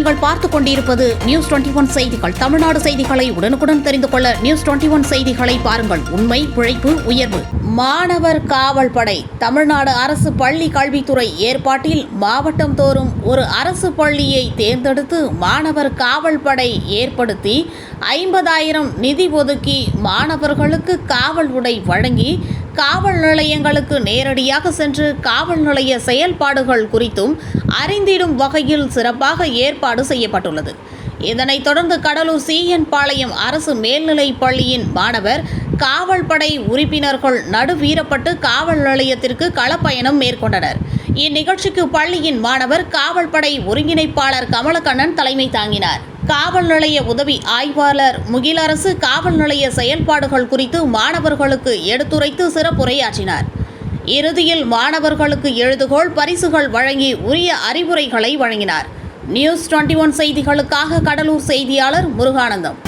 நீங்கள் பார்த்துக் கொண்டிருப்பது நியூஸ் 21 செய்திகள். தமிழ்நாடு செய்திகளை உடனுக்குடன் தெரிந்து கொள்ள நியூஸ் 21 செய்திகளை பாருங்கள். உண்மை, உழைப்பு, உயர்வு. மாணவர் காவல் படை. தமிழ்நாடு அரசு பள்ளி கல்வித்துறை ஏற்பாட்டில் மாவட்டம் தோறும் ஒரு அரசு பள்ளியை தேர்ந்தெடுத்து மாணவர் காவல் படை ஏற்படுத்தி 50,000 நிதி ஒதுக்கி மாணவர்களுக்கு காவல் உடை வழங்கி காவல் நிலையங்களுக்கு நேரடியாக சென்று காவல் நிலைய செயல்பாடுகள் குறித்தும் அறிந்திடும் வகையில் சிறப்பாக ஏற்பாடு செய்யப்பட்டுள்ளது. இதனைத் தொடர்ந்து கடலூர் CN பாளையம் அரசு மேல்நிலைப் பள்ளியின் மாணவர் காவல் படை உறுப்பினர்கள் நடுவீரப்பட்டு காவல் நிலையத்திற்கு களப்பயணம் மேற்கொண்டனர். இந்நிகழ்ச்சிக்கு பள்ளியின் மாணவர் காவல் படை ஒருங்கிணைப்பாளர் கமலக்கண்ணன் தலைமை தாங்கினார். காவல் நிலைய உதவி ஆய்வாளர் முகிலரசு காவல் நிலைய செயல்பாடுகள் குறித்து மாணவர்களுக்கு எடுத்துரைத்து சிறப்புரையாற்றினார். இறுதியில் மாணவர்களுக்கு எழுதுகோள், பரிசுகள் வழங்கி உரிய அறிவுரைகளை வழங்கினார். நியூஸ் 21 செய்திகளுக்காக கடலூர் செய்தியாளர் முருகானந்தம்.